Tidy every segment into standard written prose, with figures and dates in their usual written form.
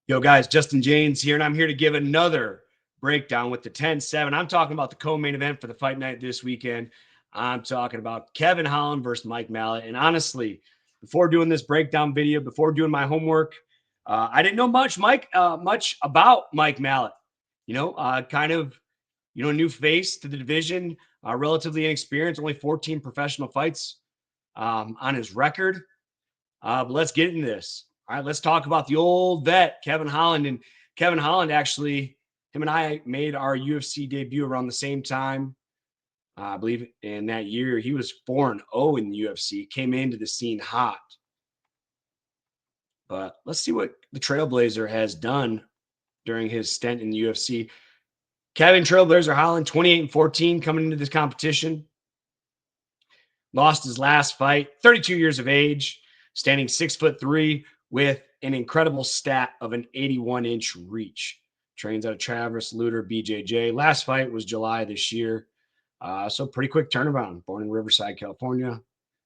Yo, guys, Justin Jaynes here, and I'm here to give another breakdown with the 10-7. I'm talking about the co-main event for the fight night this weekend. I'm talking about Kevin Holland versus Mike Mallett. And honestly, before doing this breakdown video, before doing my homework, I didn't know much about Mike Mallett. Kind of, new face to the division, relatively inexperienced, only 14 professional fights on his record. But let's get into this. All right, let's talk about the old vet, Kevin Holland. And Kevin Holland, actually, him and I made our UFC debut around the same time. I believe in that year, he was 4-0 in the UFC, came into the scene hot. But let's see what the Trailblazer has done during his stint in the UFC. Kevin Trailblazer Holland, 28-14 coming into this competition. Lost his last fight, 32 years of age, standing 6'3", with an incredible stat of an 81-inch reach. Trains out of Travis Luter, BJJ. Last fight was July this year. So pretty quick turnaround. Born in Riverside, California,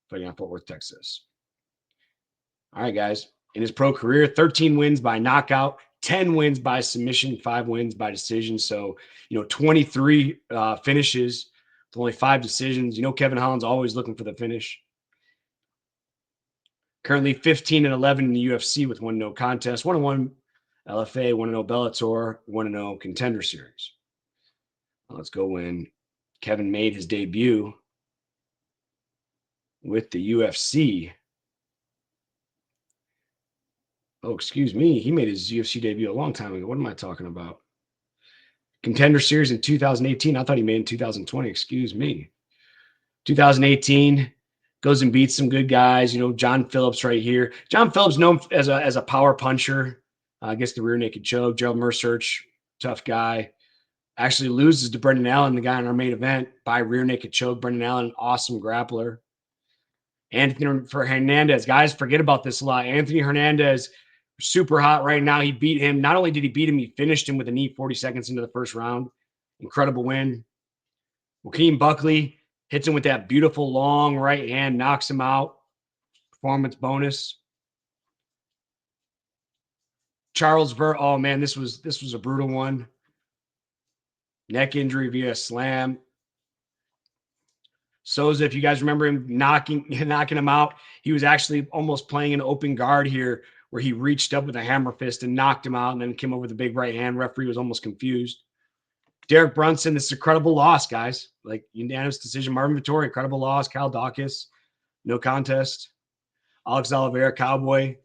fighting out Fort Worth, Texas. All right, guys. In his pro career, 13 wins by knockout, 10 wins by submission, 5 wins by decision. So, 23 finishes with only 5 decisions. Kevin Holland's always looking for the finish. Currently 15-11 in the UFC with 1 no contest, 1-1 LFA, 1-0 Bellator, 1-0 Contender Series. Let's go when Kevin made his debut with the UFC. Oh, excuse me. He made his UFC debut a long time ago. What am I talking about? Contender Series in 2018. I thought he made in 2020. Excuse me. 2018. Goes and beats some good guys. John Phillips right here. John Phillips known as a power puncher. Gets the rear naked choke. Gerald Mersearch, tough guy. Actually loses to Brendan Allen, the guy in our main event, by rear naked choke. Brendan Allen, awesome grappler. Anthony Hernandez. Guys, forget about this a lot. Anthony Hernandez, super hot right now. He beat him. Not only did he beat him, he finished him with a knee 40 seconds into the first round. Incredible win. Joaquin Buckley hits him with that beautiful long right hand, knocks him out. Performance bonus. Charles Ver. Oh man, this was a brutal one. Neck injury via slam. Souza, if you guys remember him knocking him out, he was actually almost playing an open guard here where he reached up with a hammer fist and knocked him out and then came over with a big right hand. Referee was almost confused. Derek Brunson, this is a credible loss, guys. Like unanimous decision. Marvin Vettori, incredible loss. Kyle Dawkins, no contest. Alex Oliveira, Cowboy.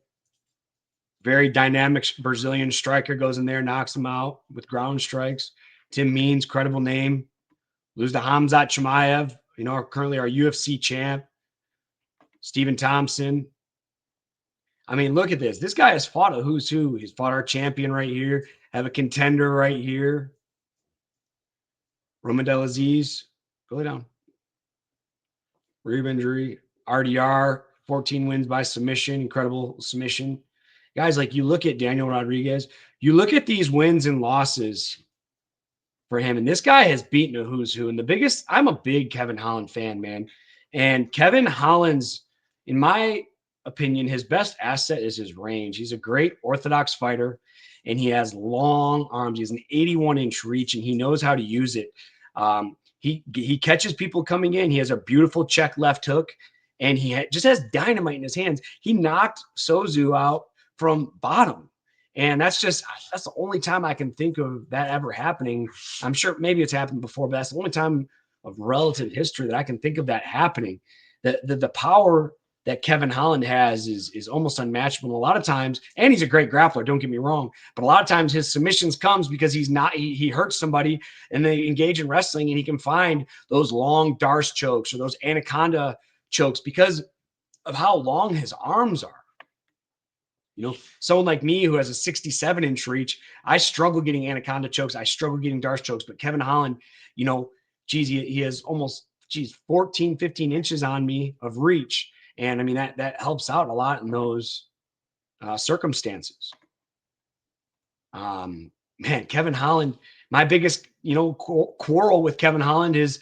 Very dynamic Brazilian striker, goes in there, knocks him out with ground strikes. Tim Means, credible name. Lose to Hamzat Chimaev, currently our UFC champ. Stephen Thompson. I mean, look at this. This guy has fought a who's who. He's fought our champion right here. Have a contender right here. Roman Delaziz. Go down. Rib injury. RDR. 14 wins by submission. Incredible submission. Guys, like you look at Daniel Rodriguez. You look at these wins and losses for him. And this guy has beaten a who's who. And I'm a big Kevin Holland fan, man. And Kevin Holland's, in my opinion, his best asset is his range. He's a great orthodox fighter, and he has long arms. He has an 81-inch reach, and he knows how to use it. He catches people coming in. He has a beautiful check left hook, and he just has dynamite in his hands. He knocked Sozu out from bottom. And that's the only time I can think of that ever happening. I'm sure maybe it's happened before, but that's the only time of relative history that I can think of that happening. The power that Kevin Holland has is almost unmatchable. And a lot of times, and he's a great grappler, don't get me wrong, but a lot of times his submissions comes because he hurts somebody and they engage in wrestling, and he can find those long Darce chokes or those anaconda chokes because of how long his arms are. Someone like me who has a 67-inch reach, I struggle getting anaconda chokes. I struggle getting Darce chokes. But Kevin Holland, he has almost, 14, 15 inches on me of reach. And, I mean, that helps out a lot in those circumstances. Man, Kevin Holland, my biggest, quarrel with Kevin Holland is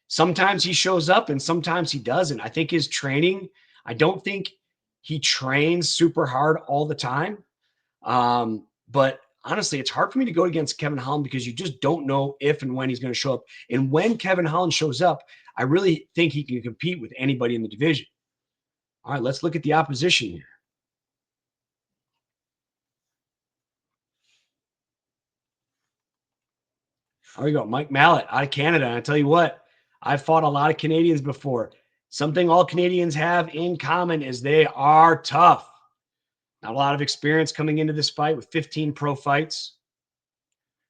sometimes he shows up and sometimes he doesn't. I think his training, I don't think he trains super hard all the time. But honestly, it's hard for me to go against Kevin Holland because you just don't know if and when he's going to show up. And when Kevin Holland shows up, I really think he can compete with anybody in the division. All right, let's look at the opposition here. There we go. Mike Mallett out of Canada. And I tell you what, I've fought a lot of Canadians before. Something all Canadians have in common is they are tough. Not a lot of experience coming into this fight with 15 pro fights.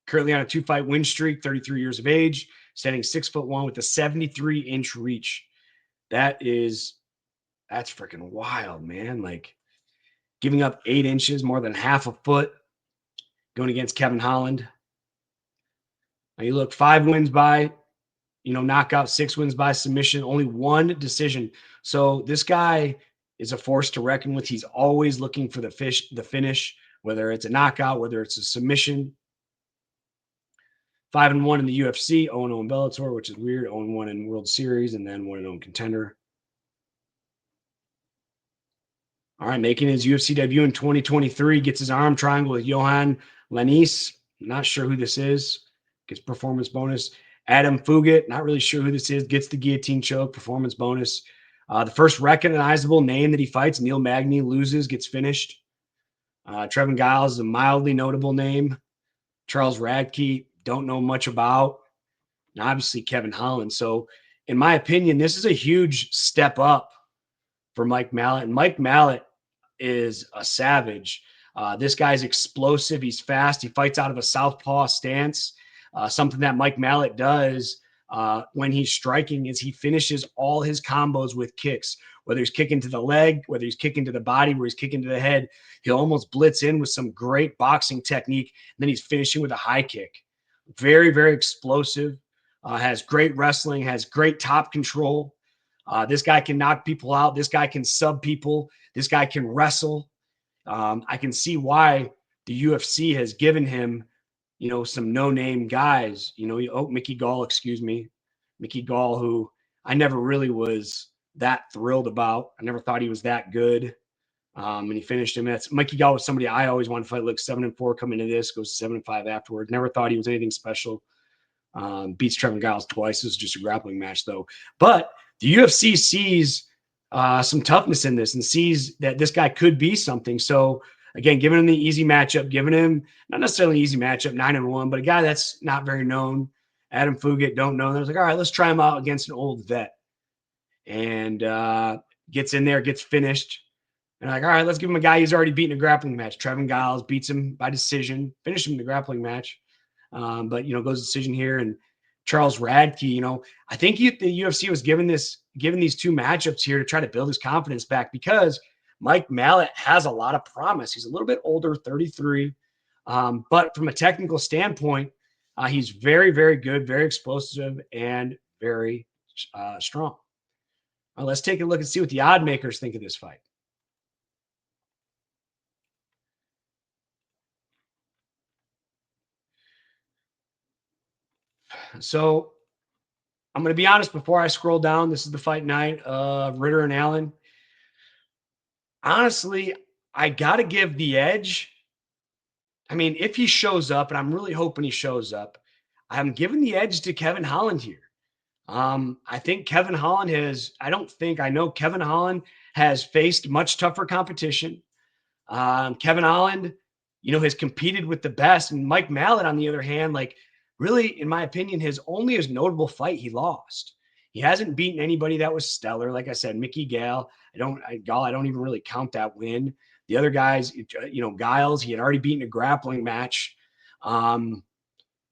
Currently on a 2-fight win streak, 33 years of age, standing 6'1" with a 73-inch reach. That's freaking wild, man. Like giving up 8 inches, more than half a foot, going against Kevin Holland. Now you look 5 wins by, knockout, 6 wins by submission, only 1 decision. So this guy is a force to reckon with. He's always looking for the finish, whether it's a knockout, whether it's a submission. 5-1 in the UFC, 0-0 in Bellator, which is weird. 0-1 in World Series, and then 1-0 in Contender. All right, making his UFC debut in 2023, gets his arm triangle with Johan Lanice. Not sure who this is. Gets performance bonus. Adam Fugit, not really sure who this is. Gets the guillotine choke, performance bonus. The first recognizable name that he fights, Neil Magny, loses, gets finished. Trevin Giles is a mildly notable name. Charles Radke, don't know much about. And obviously Kevin Holland. So in my opinion, this is a huge step up for Mike Mallett. And Mike Mallett is a savage. This guy's explosive. He's fast. He fights out of a southpaw stance. Something that Mike Mallett does when he's striking is he finishes all his combos with kicks, whether he's kicking to the leg, whether he's kicking to the body, where he's kicking to the head. He'll almost blitz in with some great boxing technique. And then he's finishing with a high kick. Very, very explosive. Has great wrestling, has great top control. This guy can knock people out. This guy can sub people. This guy can wrestle. I can see why the UFC has given him, some no-name guys. Mickey Gall, Mickey Gall, who I never really was that thrilled about. I never thought he was that good. And he finished him. Mikey Gall was somebody I always wanted to fight. Look, 7-4 coming into this, goes 7-5 afterward. Never thought he was anything special. Beats Trevin Giles twice. This is just a grappling match, though. But the UFC sees some toughness in this and sees that this guy could be something. So, again, giving him the easy matchup, giving him not necessarily an easy matchup, 9-1, but a guy that's not very known. Adam Fugit, don't know. And I was like, all right, let's try him out against an old vet. And gets in there, gets finished. And like, all right, let's give him a guy who's already beaten a grappling match. Trevin Giles beats him by decision, finished him in the grappling match. But goes decision here. And Charles Radke, I think the UFC was given these 2 matchups here to try to build his confidence back because Mike Mallett has a lot of promise. He's a little bit older, 33. But from a technical standpoint, he's very, very good, very explosive, and very strong. Let's take a look and see what the odd makers think of this fight. So I'm going to be honest before I scroll down. This is the fight night of Ritter and Allen. Honestly, I got to give the edge. I mean, if he shows up, and I'm really hoping he shows up, I'm giving the edge to Kevin Holland here. I think Kevin Holland I know Kevin Holland has faced much tougher competition. Kevin Holland, has competed with the best. And Mike Mallett, on the other hand, really, in my opinion, his notable fight he lost. He hasn't beaten anybody that was stellar. Like I said, Mickey Gall. I don't even really count that win. The other guys, Giles, he had already beaten a grappling match.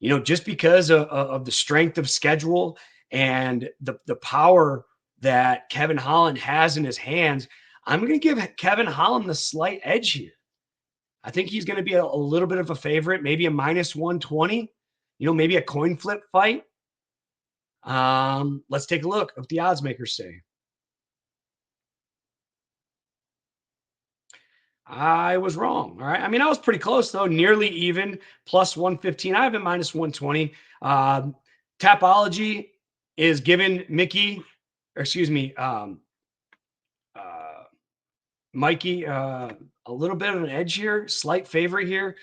Just because of the strength of schedule and the power that Kevin Holland has in his hands, I'm going to give Kevin Holland the slight edge here. I think he's going to be a little bit of a favorite, maybe a -120, maybe a coin flip fight. Let's take a look at what the odds makers say. I was wrong. All right. I mean, I was pretty close, though, nearly even, +115. I have it -120. Tapology is giving Mikey a little bit of an edge here, slight favorite here.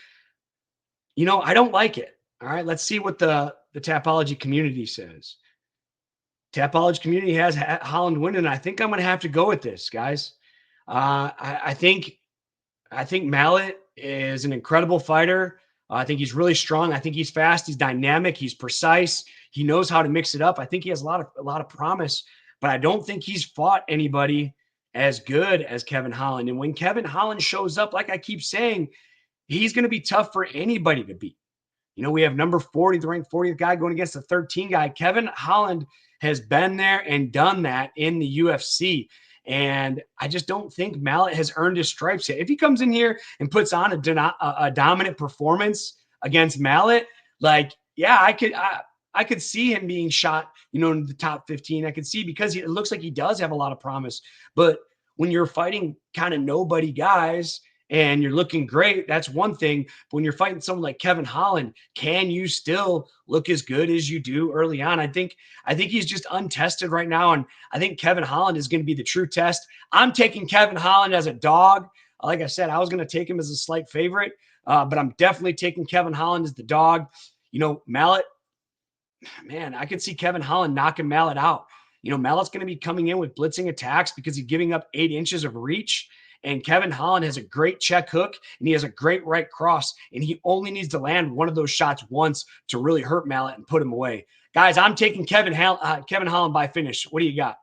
I don't like it. All right, let's see what the Tapology community says. Tapology community has Holland winning. I think I'm going to have to go with this, guys. I think Malott is an incredible fighter. I think he's really strong. I think he's fast. He's dynamic. He's precise. He knows how to mix it up. I think he has a lot of promise, but I don't think he's fought anybody as good as Kevin Holland. And when Kevin Holland shows up, like I keep saying, he's going to be tough for anybody to beat. We have number 40, the ranked 40th guy going against the 13 guy. Kevin Holland has been there and done that in the UFC. And I just don't think Malott has earned his stripes yet. If he comes in here and puts on a dominant performance against Malott, like, yeah, I could see him being shot, in the top 15. I could see, because it looks like he does have a lot of promise. But when you're fighting kind of nobody guys and you're looking great, that's one thing. But when you're fighting someone like Kevin Holland, can you still look as good as you do early on? I think he's just untested right now, and I think Kevin Holland is going to be the true test. I'm taking Kevin Holland as a dog. Like I said, I was going to take him as a slight favorite, but I'm definitely taking Kevin Holland as the dog. Malott, man, I could see Kevin Holland knocking Malott out. Mallott's going to be coming in with blitzing attacks because he's giving up 8 inches of reach. And Kevin Holland has a great check hook, and he has a great right cross. And he only needs to land one of those shots once to really hurt Malott and put him away. Guys, I'm taking Kevin Holland by finish. What do you got?